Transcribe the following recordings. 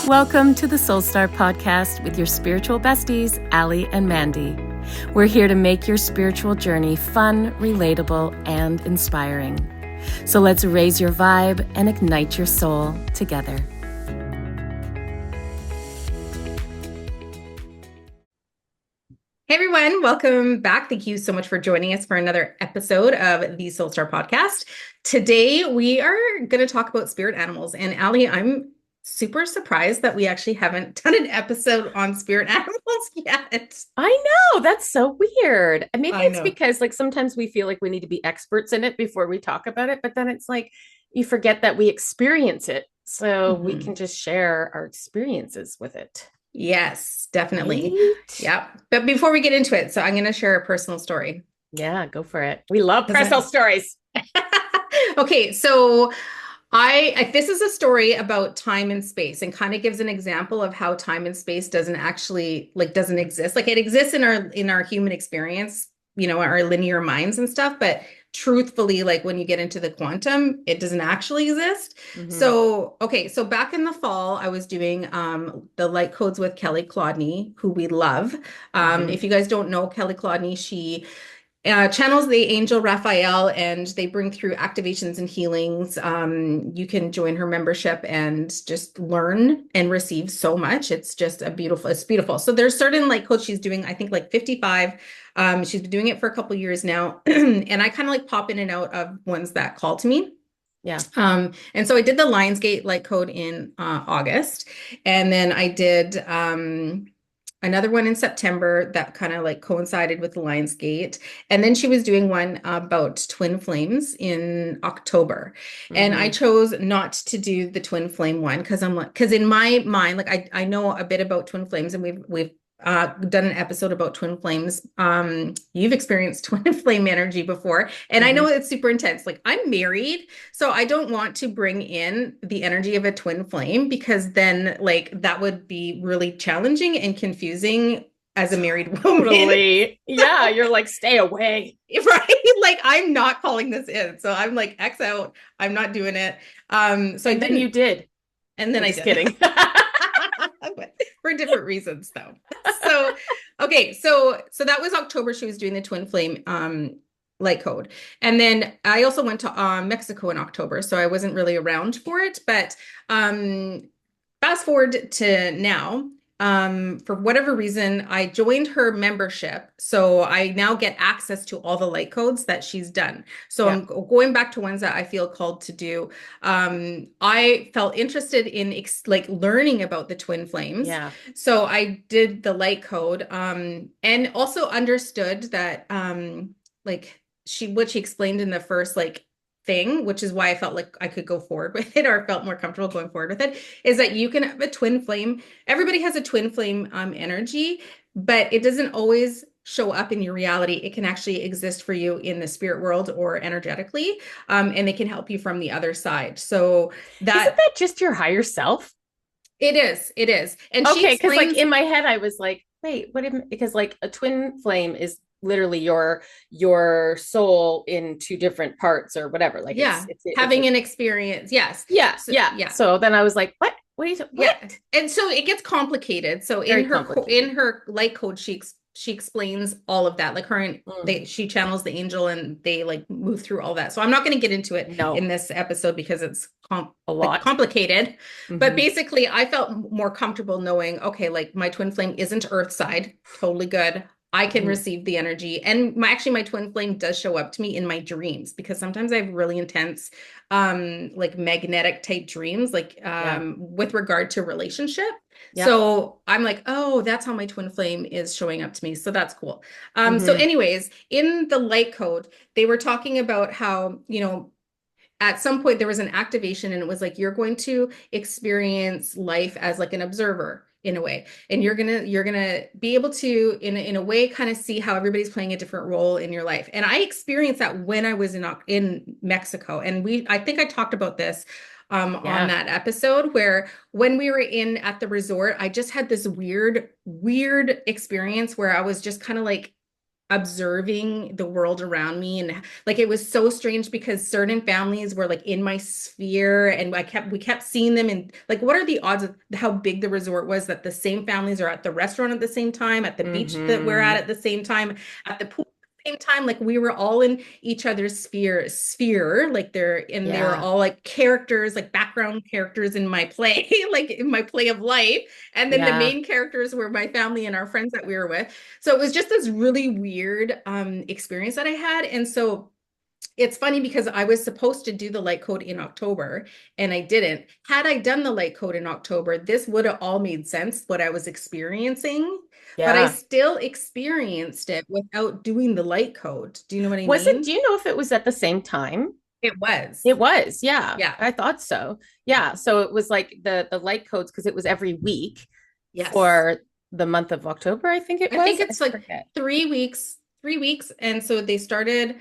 Welcome to the Soul Star Podcast with your spiritual besties, Allie and Mandy. We're here to make your spiritual journey fun, relatable, and inspiring. So let's raise your vibe and ignite your soul together. Hey everyone, welcome back. Thank you so much for joining us for another episode of the Soul Star Podcast. Today we are going to talk about spirit animals. And Allie, I'm super surprised that we actually haven't done an episode on spirit animals yet. I know, that's so weird. Maybe it's know. because sometimes we feel like we need to be experts in it before we talk about it, but then it's like you forget that we experience it. So we can just share our experiences with it. Yes, definitely. Right? Yeah. But before we get into it, so I'm going to share a personal story. Yeah, go for it. We love personal stories. Okay, so this is a story about time and space, and kind of gives an example of how time and space doesn't exist. Like it exists in our human experience, our linear minds and stuff, but truthfully, like when you get into the quantum, it doesn't actually exist. So back in the fall, I was doing the light codes with Kelly Claudney, who we love. If you guys don't know Kelly Claudney, she channels the angel Raphael, and they bring through activations and healings. You can join her membership and just learn and receive so much. It's beautiful. So there's certain light codes she's doing, I think like 55. She's been doing it for a couple years now. And I kind of like pop in and out of ones that call to me. Yeah. And so I did the Lionsgate light code in August. And then I did another one in September that kind of like coincided with the Lionsgate. And then she was doing one about twin flames in October. And I chose not to do the twin flame one because in my mind, like I know a bit about twin flames, and we've done an episode about twin flames. You've experienced twin flame energy before, and I know it's super intense. Like I'm married, so I don't want to bring in the energy of a twin flame, because then like that would be really challenging and confusing as a married woman. Totally. Yeah, you're like, stay away. Right? Like I'm not calling this in. So I'm like, X out. I'm not doing it. Then you did. And then I did. Kidding. For different reasons though. So that was October. She was doing the twin flame light code. And then I also went to Mexico in October, so I wasn't really around for it. But fast forward to now, for whatever reason, I joined her membership. So I now get access to all the light codes that she's done. So I'm going back to ones that I feel called to do. I felt interested in learning about the twin flames. Yeah. So I did the light code, and also understood that what she explained in the first thing, which is why I felt like I could go forward with it, or felt more comfortable going forward with it, is that you can have a twin flame. Everybody has a twin flame energy, but it doesn't always show up in your reality. It can actually exist for you in the spirit world or energetically, and it can help you from the other side. So isn't that just your higher self? It is. And okay, because like in my head, I was like, wait, because like a twin flame is literally your soul in two different parts or whatever. Like it's having an experience. Yes. Yeah. So then I was like, what? What are you? What? Yeah. And so it gets complicated. So in her light code, she explains all of that. Like she channels the angel, and they like move through all that. So I'm not going to get into it in this episode because it's a lot complicated. But basically I felt more comfortable knowing, okay, like my twin flame isn't earth side. Totally good. I can receive the energy. And my twin flame does show up to me in my dreams, because sometimes I have really intense, magnetic type dreams, with regard to relationship. Yeah. So I'm like, oh, that's how my twin flame is showing up to me. So that's cool. So anyways, in the light code, they were talking about how, at some point there was an activation, and it was like, you're going to experience life as like an observer in a way. And you're going to be able to, in a way, kind of see how everybody's playing a different role in your life. And I experienced that when I was in Mexico. And I think I talked about this on that episode, where when we were at the resort, I just had this weird experience where I was just kind of like observing the world around me. And like, it was so strange because certain families were like in my sphere, and we kept seeing them. And like, what are the odds of how big the resort was, that the same families are at the restaurant at the same time, at the beach that we're at the same time, at the pool same time. Like, we were all in each other's sphere, like they were all like characters, like background characters in my play, like in my play of life. And then the main characters were my family and our friends that we were with. So it was just this really weird experience that I had. And so it's funny because I was supposed to do the light code in October and I didn't. Had I done the light code in October, this would have all made sense, what I was experiencing. But I still experienced it without doing the light code. Do you know what I mean? Do you know if it was at the same time? It was. It was, yeah. Yeah. I thought so. Yeah. So it was like the light codes, because it was every week yes. for the month of October, I think it was. I think it's like 3 weeks. And so they started,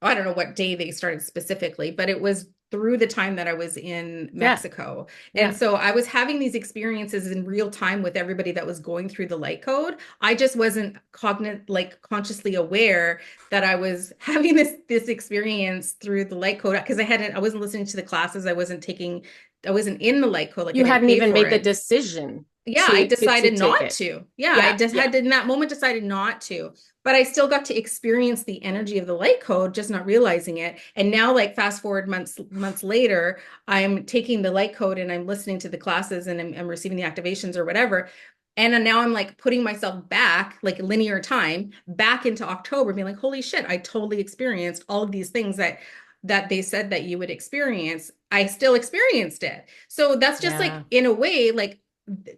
I don't know what day they started specifically, but it was through the time that I was in Mexico. And so I was having these experiences in real time with everybody that was going through the light code. I just wasn't consciously aware that I was having this experience through the light code, because I wasn't listening to the classes. I wasn't in the light code. Like, you hadn't even made the decision. Yeah, I decided not to. Yeah, I just had in that moment decided not to. But I still got to experience the energy of the light code, just not realizing it. And now, like, fast forward months later, I'm taking the light code and I'm listening to the classes and I'm receiving the activations or whatever. And then now I'm like putting myself back, like linear time, back into October, being like, holy shit, I totally experienced all of these things that they said that you would experience. I still experienced it. So that's just like, in a way, like,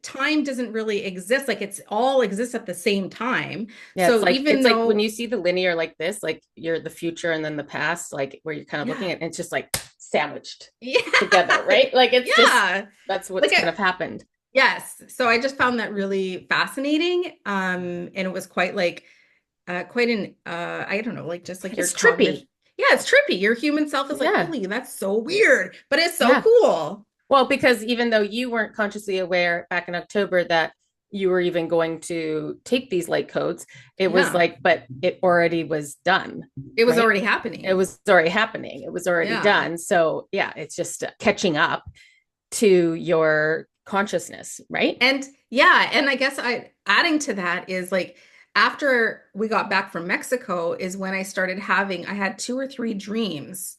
time doesn't really exist. Like, it's all exists at the same time. Yeah, so it's like when you see the linear like this, like you're the future and then the past, like where you're kind of looking at it, and it's just like sandwiched together, right? Like, it's just, that's what's kind of happened. Yes. So I just found that really fascinating. And it was quite like, quite an, I don't know, like, just like, it's trippy. Yeah, it's trippy. Your human self is like, holy, that's so weird, but it's so cool. Well, because even though you weren't consciously aware back in October that you were even going to take these light codes, it was like, but it already was done. It was already happening. It was already happening. It was already done. So yeah, it's just catching up to your consciousness, right? And I guess adding to that is, like, after we got back from Mexico is when I had 2 or 3 dreams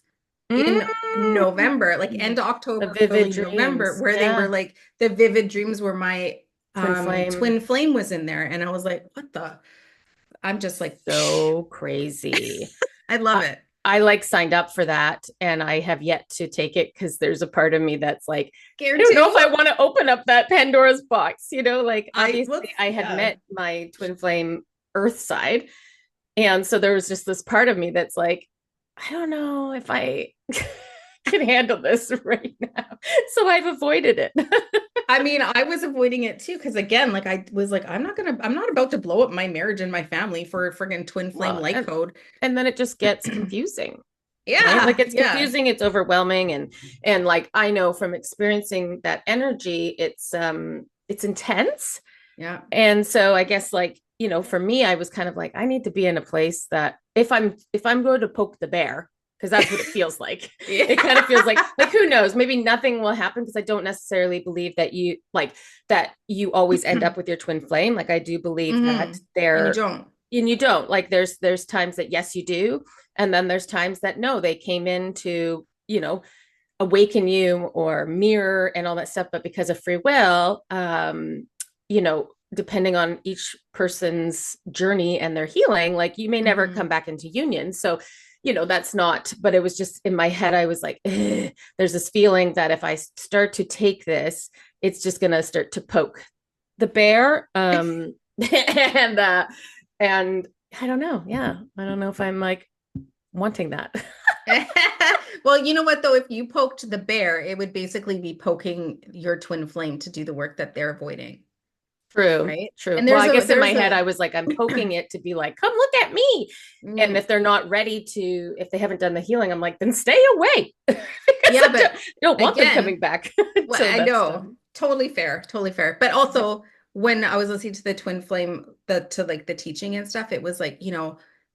in November, like end of October, early November, where they were like, the vivid dreams where my twin flame was in there. And I was like, what the? I'm just like, so crazy. I love it. I like signed up for that and I have yet to take it, because there's a part of me that's like, I don't know if I want to open up that Pandora's box, like, obviously I had met my twin flame earth side. And so there was just this part of me that's like, I don't know if I can handle this right now. So I've avoided it. I mean, I was avoiding it too, because again, like, I was like, I'm not about to blow up my marriage and my family for a friggin' twin flame light code. And then it just gets confusing. Yeah. Right? Like, it's confusing, it's overwhelming. And like, I know from experiencing that energy, it's intense. Yeah. And so I guess, like, for me, I was kind of like, I need to be in a place that if I'm going to poke the bear, because that's what it feels like. It kind of feels like who knows, maybe nothing will happen, because I don't necessarily believe that you always end up with your twin flame. Like, I do believe that and you don't, like, there's times that yes, you do. And then there's times that no, they came in to, awaken you or mirror and all that stuff. But because of free will, depending on each person's journey and their healing, like, you may never come back into union. So, that's not, but it was just in my head, I was like, there's this feeling that if I start to take this, it's just going to start to poke the bear. And I don't know. Yeah. I don't know if I'm like wanting that. Well, you know what, though, if you poked the bear, it would basically be poking your twin flame to do the work that they're avoiding. True. Right. True. And I guess in my head, I was like, I'm poking it to be like, come look at me. And if they're not ready to, if they haven't done the healing, I'm like, then stay away. Yeah, but I don't want them coming back. Well, I know. Totally fair. But also, when I was listening to the twin flame to like the teaching and stuff, it was like,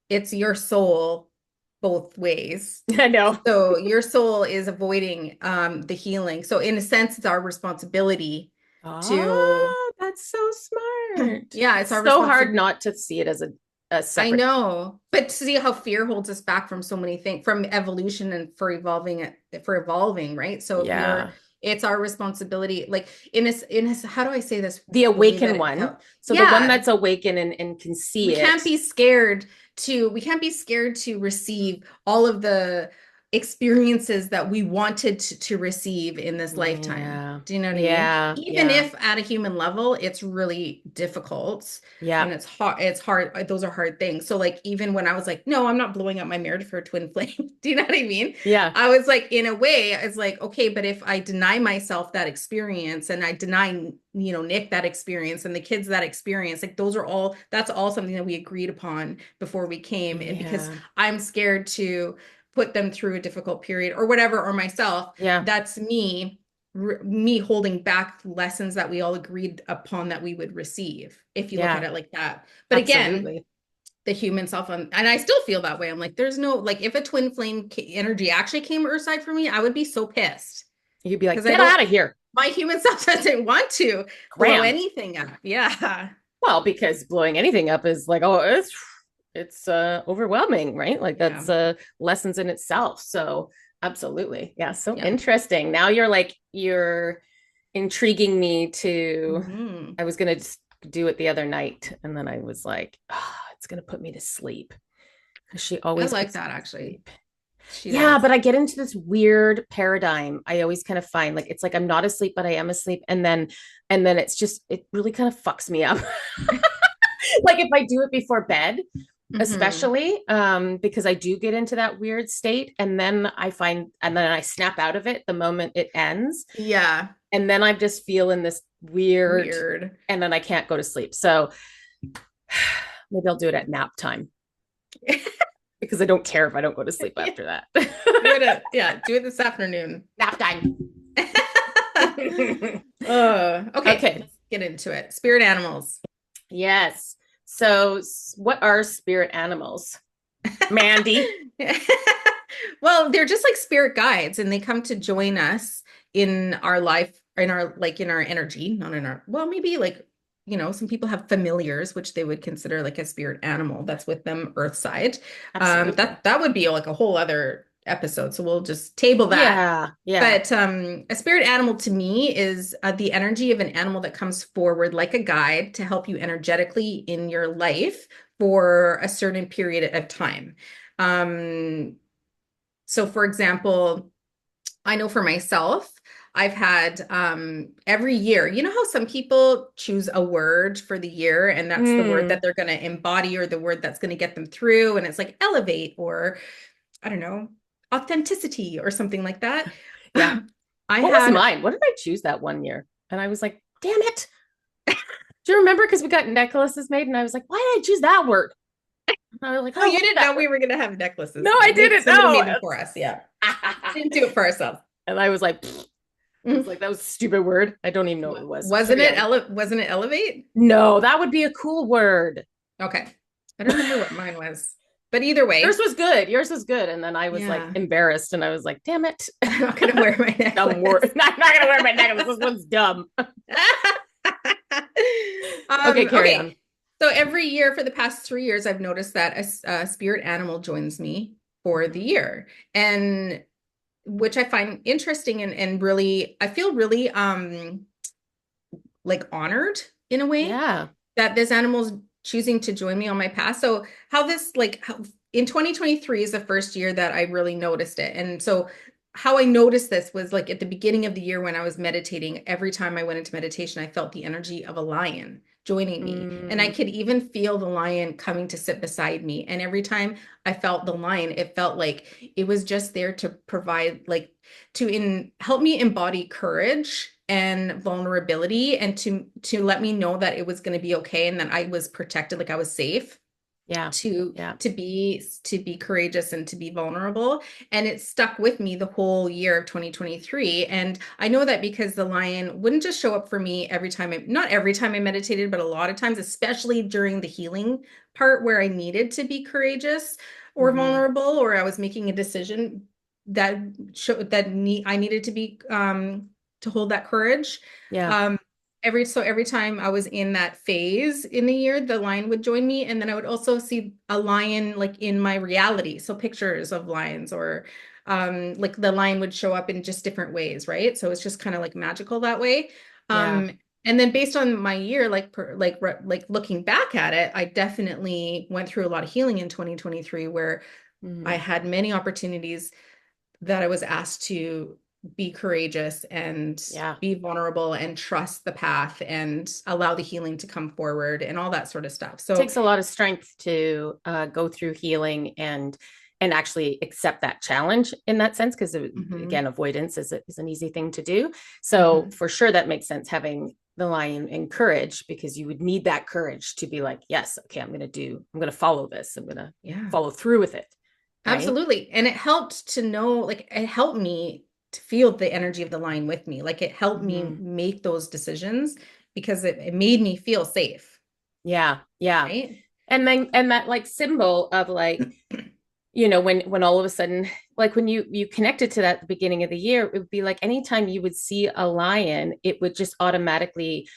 it's your soul both ways. I know. So your soul is avoiding the healing. So in a sense, it's our responsibility to Oh, that's so smart. yeah, it's It's our so hard responsibility. not to see it as a I separate. know, but to see how fear holds us back from so many things, from evolution and for evolving, right? So if Yeah. it's our responsibility, like how do I say this The the way that awakened it one. felt? So the one Yeah, that's awakened and can we see can't it. be scared to receive all of the experiences that we wanted to receive in this lifetime. Yeah. Do you know what I mean? Yeah. Even Yeah. if at a human level, it's really difficult Yeah. and it's hard. Those are hard things. So like, even when I was like, no, I'm not blowing up my marriage for a twin flame. Do you know what I mean? Yeah. I was like, in a way, it's like, okay, but if I deny myself that experience and I deny, Nick that experience and the kids that experience, like that's all something that we agreed upon before we came. And because Yeah. I'm scared to put them through a difficult period or whatever, or myself, Yeah. that's me holding back lessons that we all agreed upon that we would receive, if you look at Yeah. it like that. But again, Absolutely. the human self, and I still feel that way. I'm like, there's no, like, if a twin flame energy actually came Earthside for me, I would be so pissed You'd be like, because I get don't, out of here. my human self doesn't want to blow Graham. anything up. Yeah. Well, because blowing anything up is like, oh, it's overwhelming, right? Like Yeah. that's lessons in itself. So absolutely. Yeah. So Yeah. interesting. Now you're intriguing me to, Mm-hmm. I was gonna just do it the other night, and then I was like, oh, it's gonna put me to sleep. Because she I always like puts that me to actually. sleep. She Yeah, does. but I get into this weird paradigm. I always kind of find like it's like I'm not asleep, but I am asleep. And then it's just it really kind of fucks me up. Like if I do it before bed, Mm-hmm. especially because I do get into that weird state, and then I snap out of it the moment it ends, Yeah. and then I'm just feeling this weird, Weird. and then I can't go to sleep. So maybe I'll do it at nap time because I don't care if I don't go to sleep Yeah. after that. Do it this afternoon. Nap time. Okay, Okay. let's get into it. Spirit animals. Yes. So, what are spirit animals? Mandy. Well, they're just like spirit guides, and they come to join us in our life, in our energy, not in our, well, maybe like, some people have familiars, which they would consider like a spirit animal that's with them earthside. Absolutely. That would be like a whole other episode. So we'll just table that. Yeah. Yeah. But a spirit animal to me is the energy of an animal that comes forward like a guide to help you energetically in your life for a certain period of time. Um, so, for example, I know for myself, I've had every year, you know how some people choose a word for the year and that's the word that Mm. they're going to embody or the word that's going to get them through. And it's like elevate or I don't know, authenticity or something like that. Yeah. I What was had, mine? What did I choose that one year? And I was like, damn it. Do you remember? Because we got necklaces made, and I was like, why did I choose that word? And I was like, oh, I you love didn't that know word. we were going to have necklaces. No, I didn't Somebody know. made them for us. Yeah. Didn't do it for ourselves. And I was like, pfft. I was like, that was a stupid word. I don't even know what it was. So yeah. Wasn't it elevate? No, that would be a cool word. Okay. I don't remember what mine was. But either Yours way, was good. Yours was good. And then I was like yeah. embarrassed, and I was like, damn it. I'm not gonna wear my Dumb word. necklace. I'm not gonna wear my necklace. This one's dumb. Okay, carry on. Okay. So every year for the past 3 years, I've noticed that a spirit animal joins me for the Mhm. year. And which I find interesting and really, I feel really like honored in a way Yeah. that this animal's choosing to join me on my path. So how in 2023 is the first year that I really noticed it. And so how I noticed this was like at the beginning of the year when I was meditating, every time I went into meditation, I felt the energy of a lion joining me. And I Mm. could even feel the lion coming to sit beside me. And every time I felt the lion, it felt like it was just there to provide like help me embody courage and vulnerability and to let me know that it was going to be okay and that I was protected, like I was safe. Yeah. To be courageous and to be vulnerable. And it stuck with me the whole year of 2023. And I know that because the lion wouldn't just show up for me every time not every time I meditated, but a lot of times, especially during the healing part where I needed to be courageous or vulnerable, or I was making a decision that showed that I needed to be to hold that courage. Yeah. Every time I was in that phase in the year, the lion would join me. And then I would also see a lion like in my reality. So pictures of lions, or like the lion would show up in just different ways, right? So it's just kind of like magical that way. Yeah. And then based on my year, like looking back at it, I definitely went through a lot of healing in 2023 where I had many opportunities that I was asked to be courageous and be vulnerable and trust the path and allow the healing to come forward and all that sort of stuff. So it takes a lot of strength to go through healing and actually accept that challenge in that sense, because again, avoidance is an easy thing to do. So for sure, that makes sense, having the lion and courage, because you would need that courage to be like, yes, okay, I'm going to follow this. I'm going to follow through with it. Right? Absolutely. And it helped to know, like, it helped me to feel the energy of the lion with me. Like, it helped me make those decisions because it made me feel safe. Yeah. Yeah. Right. And then, and that like symbol of like, when all of a sudden, like when you connected to that at the beginning of the year, it would be like anytime you would see a lion, it would just automatically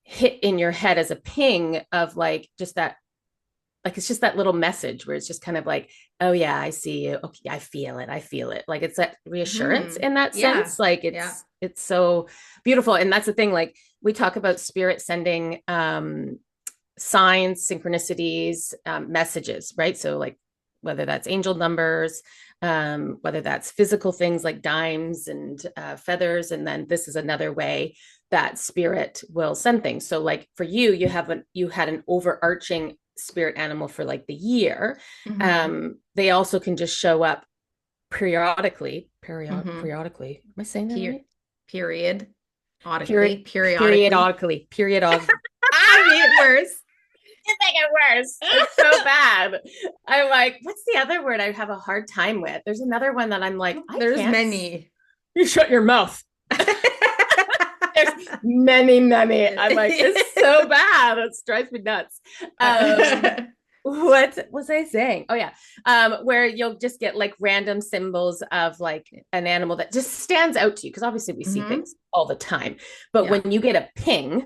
hit in your head as a ping of like, just that, like, it's just that little message where it's just kind of like, oh yeah, I see you. Okay, I feel it. Like, it's that reassurance in that sense. Like it's so beautiful. And that's the thing, like we talk about spirit sending signs, synchronicities, messages, right? So like whether that's angel numbers, whether that's physical things like dimes and feathers. And then this is another way that spirit will send things. So like for you, you had an overarching spirit animal for like the year. They also can just show up periodically. Periodically. Am I saying that right? Periodically. I made it worse. You make it worse. It's so bad. I'm like, what's the other word I have a hard time with? There's another one that I'm like, there's many. You shut your mouth. There's many. I'm like, it's so bad. It drives me nuts. What was I saying? Oh yeah. Where you'll just get like random symbols of like an animal that just stands out to you. Because obviously we see things all the time. But when you get a ping,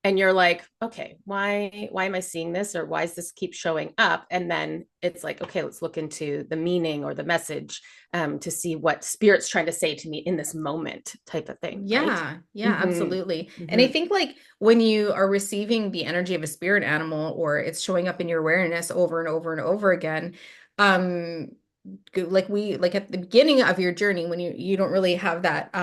and you're like, okay, why am I seeing this? Or why does this keep showing up? And then it's like, okay, let's look into the meaning or the message to see what spirit's trying to say to me in this moment, type of thing. Yeah. Right? Yeah, absolutely. And I think like when you are receiving the energy of a spirit animal, or it's showing up in your awareness over and over and over again, like at the beginning of your journey, when you don't really have that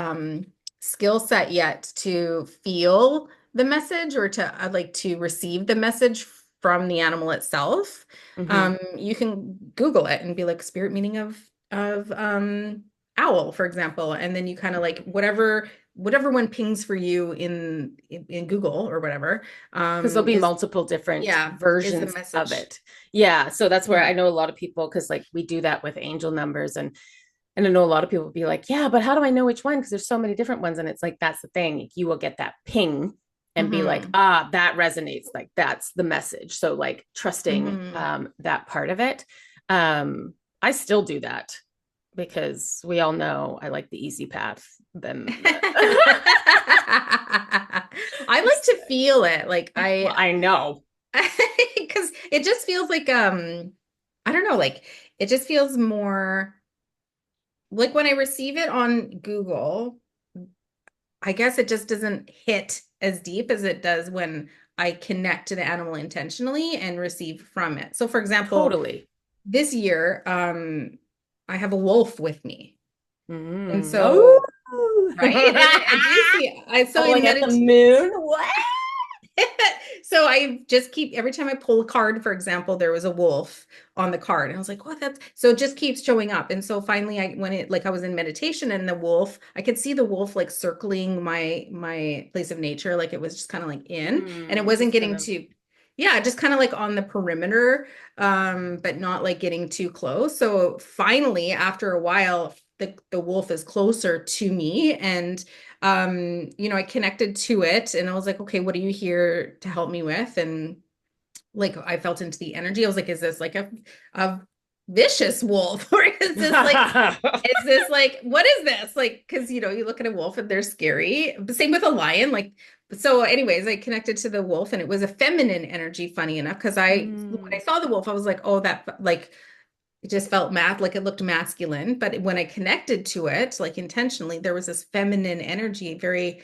skill set yet to feel the message or to like to receive the message from the animal itself, you can Google it and be like spirit meaning of owl, for example, and then you kind of like whatever one pings for you in Google or whatever, because there'll be multiple different versions of it. So that's where I know a lot of people, because like we do that with angel numbers, and I know a lot of people will be like, yeah, but how do I know which one? Because there's so many different ones. And it's like, that's the thing. You will get that ping and be like, that resonates. Like, that's the message. So like trusting that part of it. I still do that because we all know I like the easy path. Then I like to feel it. Like I know. Because it just feels like, I don't know, like it just feels more like when I receive it on Google, I guess it just doesn't hit as deep as it does when I connect to the animal intentionally and receive from it. So for example, this year, I have a wolf with me. And so, right? And I do see, so like at the moon, what? So I just keep, every time I pull a card, for example, there was a wolf on the card and I was like, what? So it just keeps showing up. And so finally I was in meditation and I could see the wolf like circling my place of nature. Like it was just kind of like and it wasn't getting to, Yeah, just kind of like on the perimeter, but not like getting too close. So finally, after a while, the wolf is closer to me, and I connected to it, and I was like, okay, what are you here to help me with? And like I felt into the energy. I was like, is this like a vicious wolf, or is this like what is this? Like, because you look at a wolf and they're scary. But same with a lion. Like, so anyways, I connected to the wolf, and it was a feminine energy, funny enough, because when I saw the wolf, I was like, oh, that like it just felt like it looked masculine. But when I connected to it, like intentionally, there was this feminine energy, very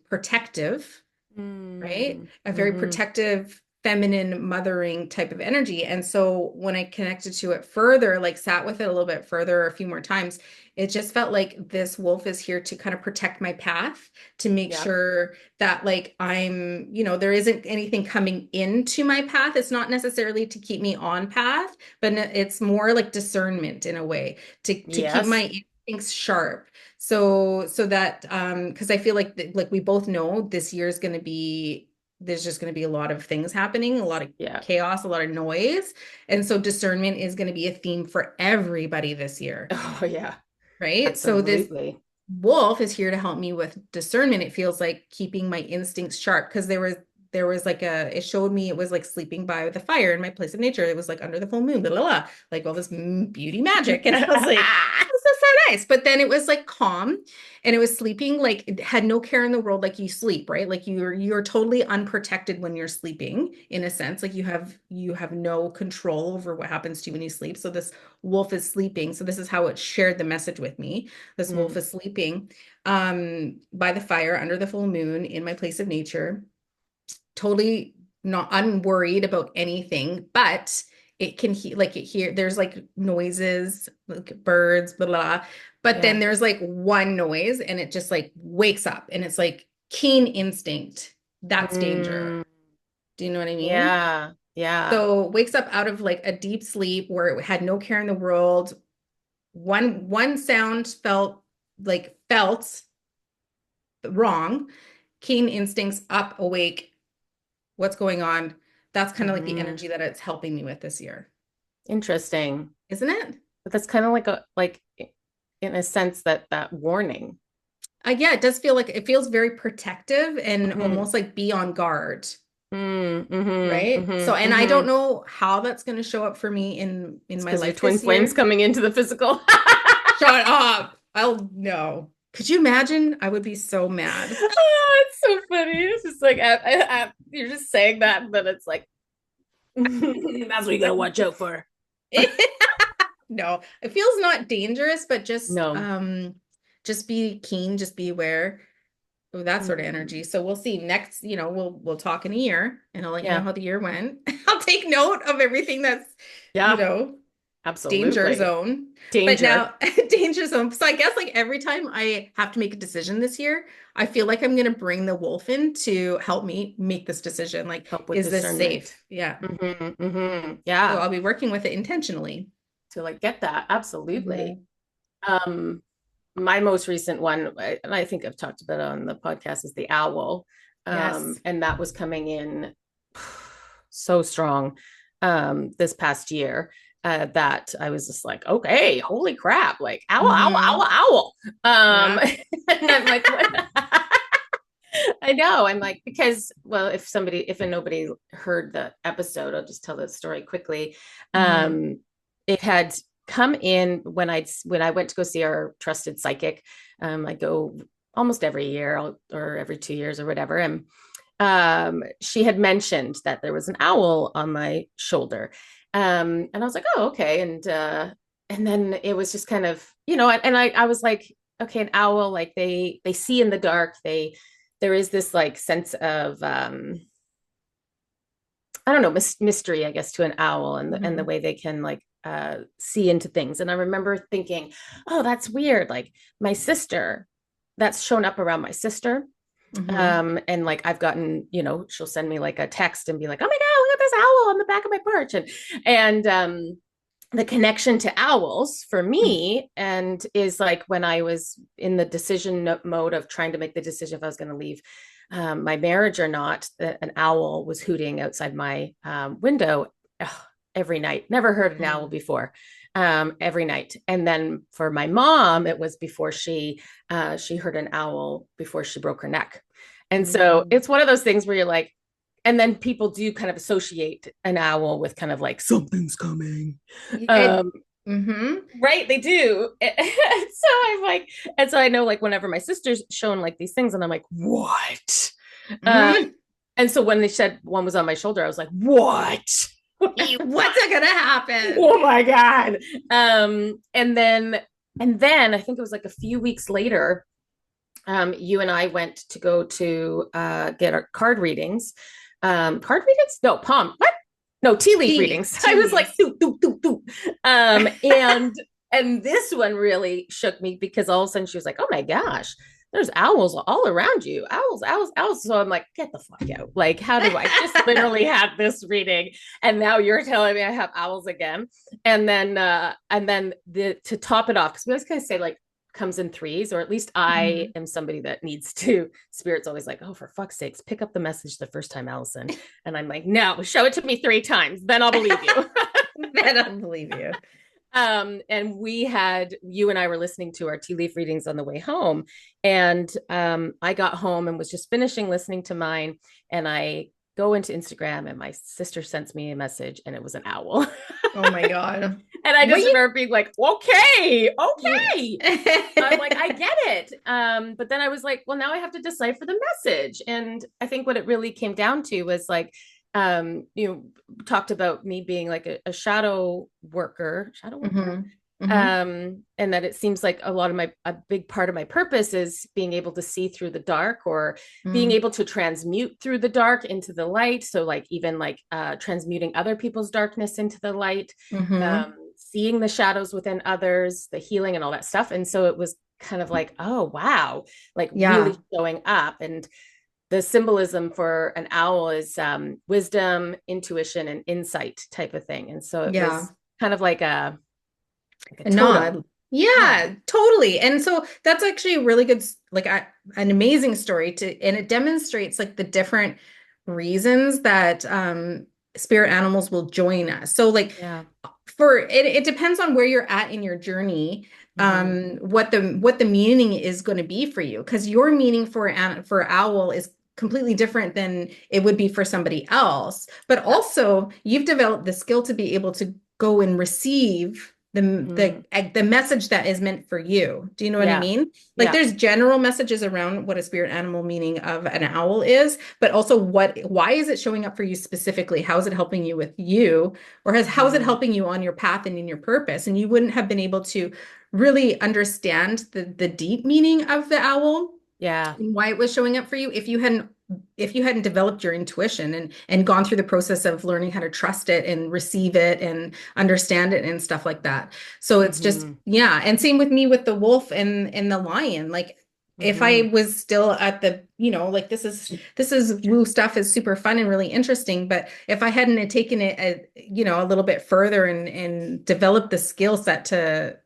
protective, right? A very protective, feminine, mothering type of energy. And so when I connected to it further, like sat with it a little bit further, a few more times, it just felt like this wolf is here to kind of protect my path, to make sure that like there isn't anything coming into my path. It's not necessarily to keep me on path, but it's more like discernment in a way to keep my instincts sharp. So that because I feel like we both know this year is going to be there's just going to be a lot of things happening, a lot of chaos, a lot of noise. And so discernment is going to be a theme for everybody this year. Oh yeah. Right? Absolutely. So this wolf is here to help me with discernment. It feels like keeping my instincts sharp, because there was like it showed me it was like sleeping by the fire in my place of nature. It was like under the full moon, blah, blah, blah, like all this beauty magic. And I was like, this is so nice. But then it was like calm, and it was sleeping, like it had no care in the world, like you sleep, right? Like you're totally unprotected when you're sleeping, in a sense. Like you have no control over what happens to you when you sleep. So this wolf is sleeping. So this is how it shared the message with me. This wolf is sleeping by the fire under the full moon in my place of nature, totally not unworried about anything, but it can hear there's like noises, like birds, blah, blah, but then there's like one noise, and it just like wakes up, and it's like keen instinct. That's danger. Do you know what I mean? Yeah. So wakes up out of like a deep sleep where it had no care in the world. One sound felt wrong. Keen instincts, up, awake, what's going on. That's kind of like the energy that it's helping me with this year. Interesting. Isn't it? But that's kind of like in a sense that warning. Yeah, it does feel like it feels very protective and almost like be on guard. Right? So, and I don't know how that's going to show up for me in my life. Your twin flames coming into the physical. Shut up. I'll no. Could you imagine? I would be so mad. Oh, it's so funny. It's just like you're just saying that, but it's like that's what you gotta watch out for. No, it feels not dangerous, but just just be keen, just be aware of that sort of energy. So we'll see next, we'll talk in a year, and I'll let you know how the year went. I'll take note of everything that's absolutely danger zone. But now danger zone. So I guess like every time I have to make a decision this year, I feel like I'm going to bring the wolf in to help me make this decision. Like, is this safe? Yeah. Yeah. So I'll be working with it intentionally to like get that. Absolutely. My most recent one, and I think I've talked about it on the podcast, is the owl. And that was coming in so strong this past year. That I was just like, okay, holy crap, like owl, owl. And I'm like, I know. I'm like, because, well, if nobody heard the episode, I'll just tell the story quickly. It had come in when I went to go see our trusted psychic. I go almost every year or every 2 years or whatever. And she had mentioned that there was an owl on my shoulder. And I was like, oh, okay. And then it was just kind of, and I was like, okay, an owl, like they see in the dark. There is this like sense of, I don't know, mystery, I guess, to an owl, and the way they can like see into things. And I remember thinking, oh, that's weird. Like my sister, that's shown up around my sister. And like I've gotten, she'll send me like a text and be like, oh my God, look at this owl on the back of my porch. the connection to owls for me, and is like when I was in the decision mode of trying to make the decision if I was going to leave my marriage or not, an owl was hooting outside my window every night. Never heard an owl before. Every night. And then for my mom, it was before she heard an owl before she broke her neck. And so it's one of those things where you're like, and then people do kind of associate an owl with kind of like something's coming. Right? They do. So I'm like, and so I know like whenever my sister's shown like these things and I'm like, what? And so when they said one was on my shoulder, I was like, what? What's gonna happen? Oh my God. And then I think it was like a few weeks later, you and I went to go to get our card readings. Card readings? No, palm. What? No, tea leaf readings. I was like, doo, doo, doo, doo. And this one really shook me because all of a sudden she was like, oh my gosh, there's owls all around you. Owls. So I'm like, get the fuck out. Like, how do I just literally had this reading and now you're telling me I have owls again? And then to top it off, because we always kind of say like comes in threes, or at least I am somebody that needs to, Spirit's always like, oh, for fuck's sakes, pick up the message the first time, Allison. And I'm like, no, show it to me 3 times. Then I'll believe you. Then I'll believe you. And you and I were listening to our tea leaf readings on the way home. And I got home and was just finishing listening to mine. And I go into Instagram and my sister sends me a message and it was an owl. Oh my God. And I just remember being like, okay. I'm like, I get it. But then I was like, well, now I have to decipher the message. And I think what it really came down to was like, talked about me being like a shadow worker. And that it seems like a big part of my purpose is being able to see through the dark, or being able to transmute through the dark into the light. So like even like transmuting other people's darkness into the light, seeing the shadows within others, the healing and all that stuff. And so it was kind of like, oh, wow, like really showing up. And the symbolism for an owl is wisdom, intuition, and insight type of thing. And so it was kind of like a nod. Yeah, totally. And so that's actually a really good, like an amazing story and it demonstrates like the different reasons that spirit animals will join us. So like it depends on where you're at in your journey, what the meaning is going to be for you, because your meaning for owl is completely different than it would be for somebody else. But also you've developed the skill to be able to go and receive the message that is meant for you. Do you know what I mean? Like there's general messages around what a spirit animal meaning of an owl is, but also why is it showing up for you specifically? How is it helping you with you? Or how is it helping you on your path and in your purpose? And you wouldn't have been able to really understand the deep meaning of the owl. And why it was showing up for you if you hadn't developed your intuition and gone through the process of learning how to trust it and receive it and understand it and stuff like that. So it's just, and same with me with the wolf and the lion. Like if I was still at the, like this is woo stuff is super fun and really interesting. But if I hadn't taken it, a little bit further and developed the skill set to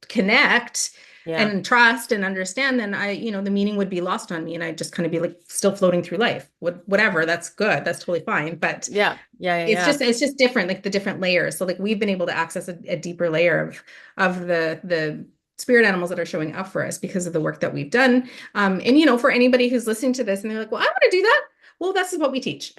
connect and trust and understand, then the meaning would be lost on me and I'd just kind of be like still floating through life. Whatever, that's good. That's totally fine. But it's just different, like the different layers. So like we've been able to access a deeper layer of the spirit animals that are showing up for us because of the work that we've done. And for anybody who's listening to this and they're like, well, I want to do that. Well, that's what we teach.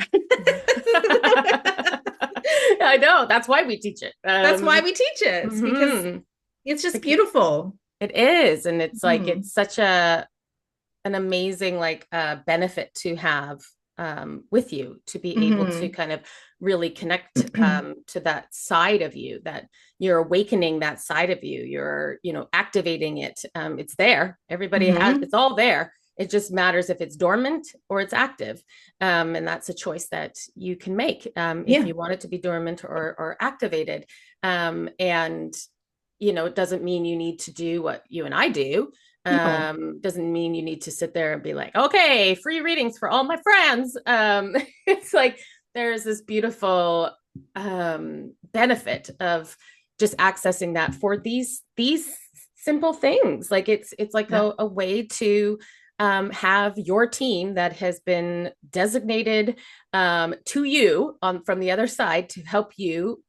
I know. That's why we teach it. That's why we teach it. It's because it's just beautiful. It is. And it's like, it's such an amazing, like, benefit to have with you, to be able to kind of really connect to that side of you, that you're awakening that side of you. You're, activating it. It's there. Everybody has, it's all there. It just matters if it's dormant or it's active. And that's a choice that you can make if you want it to be dormant or activated. And it doesn't mean you need to do what you and I do. Doesn't mean you need to sit there and be like, okay, free readings for all my friends. It's like, there's this beautiful benefit of just accessing that for these simple things. Like it's like a way to have your team that has been designated to you from the other side to help you,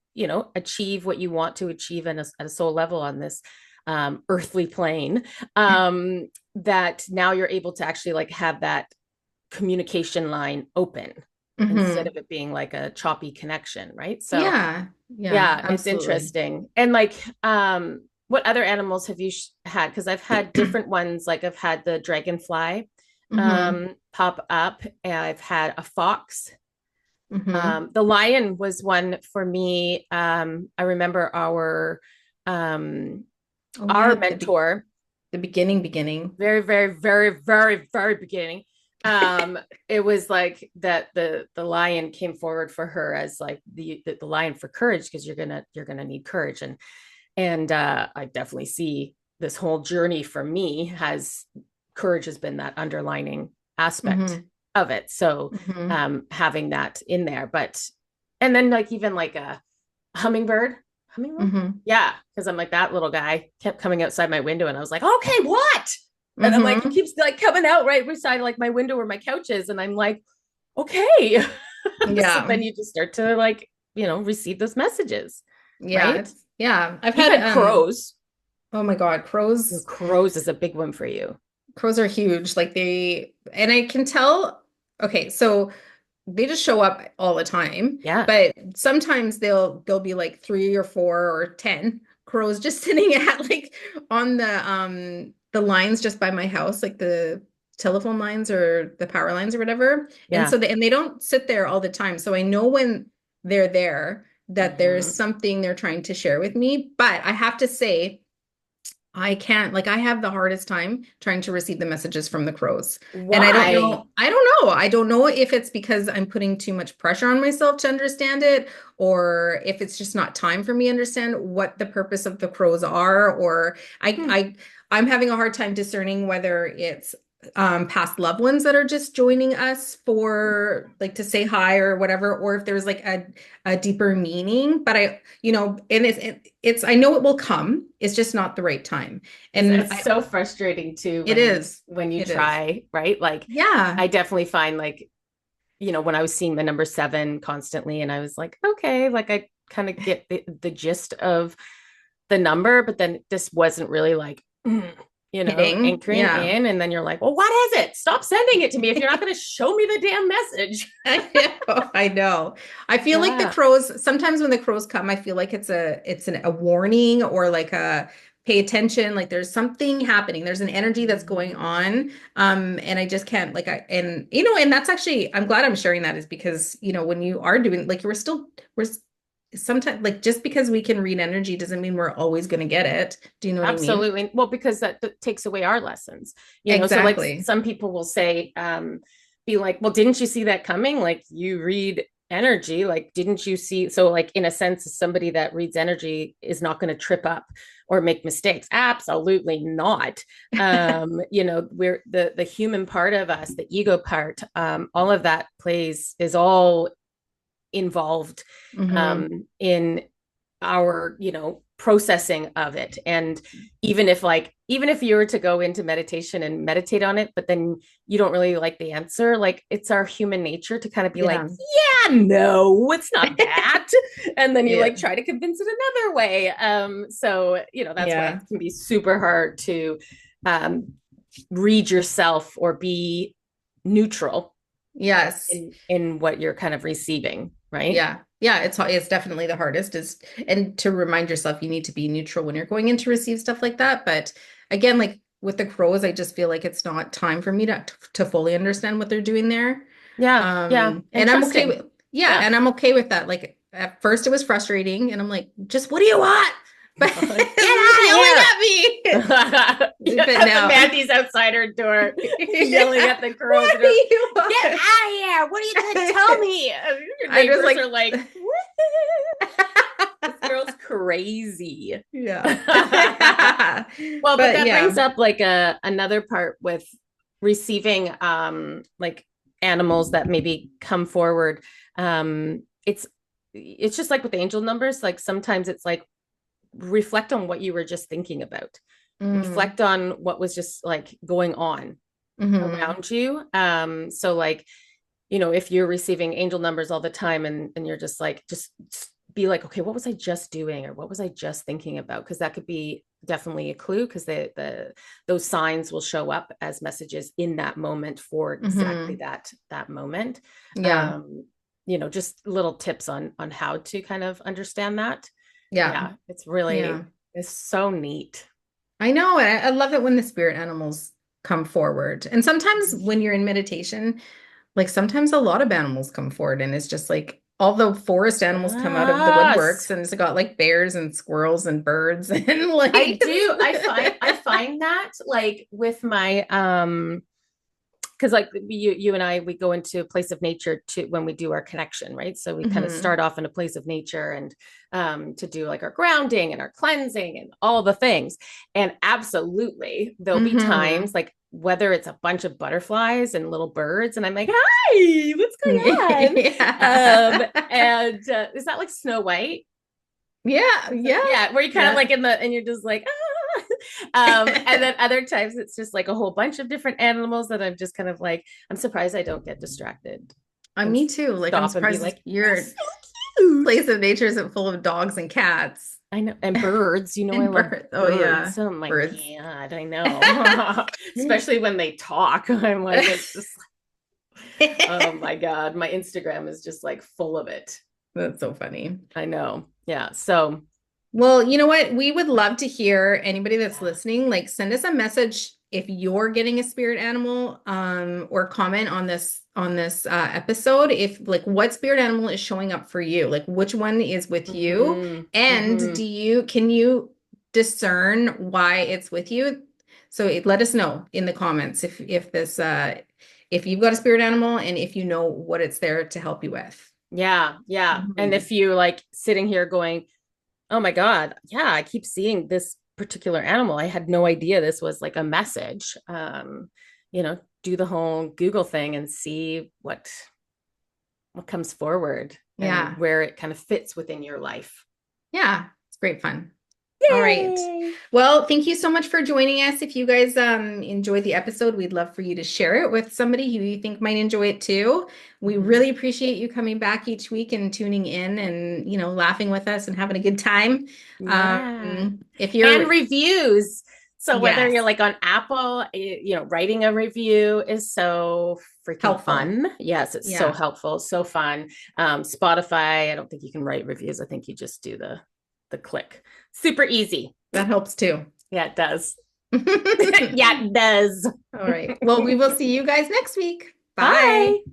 achieve what you want to achieve at a soul level on this earthly plane, that now you're able to actually like have that communication line open instead of it being like a choppy connection, right? So yeah, it's interesting. And like what other animals have you had? Because I've had different ones. Like I've had the dragonfly pop up, and I've had a fox. The lion was one for me. I remember our mentor, the beginning, very, very, very, very, very beginning. It was like that the lion came forward for her as like the lion for courage, because you're gonna need courage, and I definitely see this whole journey for me courage has been that underlining aspect of it. So having that in there, and then like even like a hummingbird. Yeah, because I'm like, that little guy kept coming outside my window, and I was like, okay, what? And I'm like, he keeps like coming out right beside like my window where my couch is, and I'm like, okay. So then you just start to like, receive those messages. Right? I've had crows. Oh my God, crows. Crows is a big one for you. Crows are huge. Like and I can tell, okay, so they just show up all the time. Yeah. But sometimes they'll be like 3 or 4 or 10 crows just sitting at like on the lines just by my house, like the telephone lines or the power lines or whatever. Yeah. And so they don't sit there all the time. So I know when they're there that there's something they're trying to share with me. But I have to say, I can't, like, I have the hardest time trying to receive the messages from the crows. Why? And I don't know if it's because I'm putting too much pressure on myself to understand it, or if it's just not time for me to understand what the purpose of the crows are, or I'm having a hard time discerning whether it's past loved ones that are just joining us for like to say hi or whatever, or if there's like a deeper meaning. But and it's I know it will come, it's just not the right time. And it's so frustrating too. When you try, right? Like, yeah, I definitely find like, when I was seeing the number 7 constantly, and I was like, okay, like I kind of get the gist of the number, but then this wasn't really like anchoring in, and then you're like, well, what is it? Stop sending it to me if you're not going to show me the damn message. I know. I feel like the crows, sometimes when the crows come, I feel like it's a warning, or like a pay attention, like there's something happening, there's an energy that's going on, and I just can't and that's actually, I'm glad I'm sharing that, is because when you are doing, like, we're sometimes, like, just because we can read energy doesn't mean we're always going to get it. Do you know what I mean? Absolutely. Well, because that takes away our lessons. Exactly. So like some people will say, be like, well, didn't you see that coming? Like, you read energy, like, didn't you see? So like, in a sense, somebody that reads energy is not going to trip up or make mistakes. Absolutely not. We're the human part of us, the ego part, all of that is all involved in our processing of it. And even if you were to go into meditation and meditate on it, but then you don't really like the answer, like, it's our human nature to kind of be like, yeah, no, it's not that. And then you like try to convince it another way. So that's why it can be super hard to read yourself or be neutral in what you're kind of receiving. Right. Yeah. It's definitely the hardest, and to remind yourself you need to be neutral when you're going in to receive stuff like that. But again, like with the crows, I just feel like it's not time for me to fully understand what they're doing there. And I'm okay with and I'm okay with that. Like, at first it was frustrating, and I'm like, just what do you want? But get out at me. But now Mandy's outside her door yelling at the crows. Get out of here. What are you going to tell me? Your neighbors are like, this girl's crazy. Yeah. Well, but that brings up like another part with receiving like animals that maybe come forward. It's it's just like with angel numbers, like sometimes it's like, reflect on what you were just thinking about. Reflect on what was just like going on around you. So like, if you're receiving angel numbers all the time and you're just like, just be like, okay, what was I just doing? Or what was I just thinking about? Because that could be definitely a clue, because those signs will show up as messages in that moment for exactly that moment. Yeah. Just little tips on how to kind of understand that. Yeah. It's really, it's so neat. I know. And I love it when the spirit animals come forward. And sometimes when you're in meditation, like sometimes a lot of animals come forward, and it's just like all the forest animals come out of the woodworks, and it's got like bears and squirrels and birds and like I find that like with my because like you and I, we go into a place of nature when we do our connection, right? So we kind of start off in a place of nature and to do like our grounding and our cleansing and all the things. And absolutely, there'll be times like whether it's a bunch of butterflies and little birds, and I'm like, hi, what's going on? And is that like Snow White? Yeah, where you kind of like and you're just like, and then other times it's just like a whole bunch of different animals that I'm just kind of like, I'm surprised I don't get distracted. Me too. Like I'm surprised like, your place of nature isn't full of dogs and cats. I know, and birds. I love birds. Oh yeah, oh my birds. God, I know. Especially when they talk, I'm like, it's just like, oh my God, my Instagram is just like full of it. That's so funny. I know. Yeah. So, well, you know what? We would love to hear anybody that's listening, like send us a message if you're getting a spirit animal, or comment on this episode. If like what spirit animal is showing up for you, like which one is with you, and can you discern why it's with you? So let us know in the comments if you've got a spirit animal and if you know what it's there to help you with. Yeah. And if you like sitting here going, oh my God, yeah, I keep seeing this particular animal, I had no idea this was like a message. Do the whole Google thing and see what comes forward and where it kind of fits within your life. Yeah, it's great fun. Yay! All right. Well, thank you so much for joining us. If you guys enjoyed the episode, we'd love for you to share it with somebody who you think might enjoy it too. We really appreciate you coming back each week and tuning in and, laughing with us and having a good time. Yeah. And reviews. So whether you're like on Apple, writing a review is so freaking fun. Yes, it's so helpful, so fun. Spotify, I don't think you can write reviews. I think you just do the click. Super easy. That helps too. Yeah, it does. Yeah, it does. All right. Well, we will see you guys next week. Bye. Bye.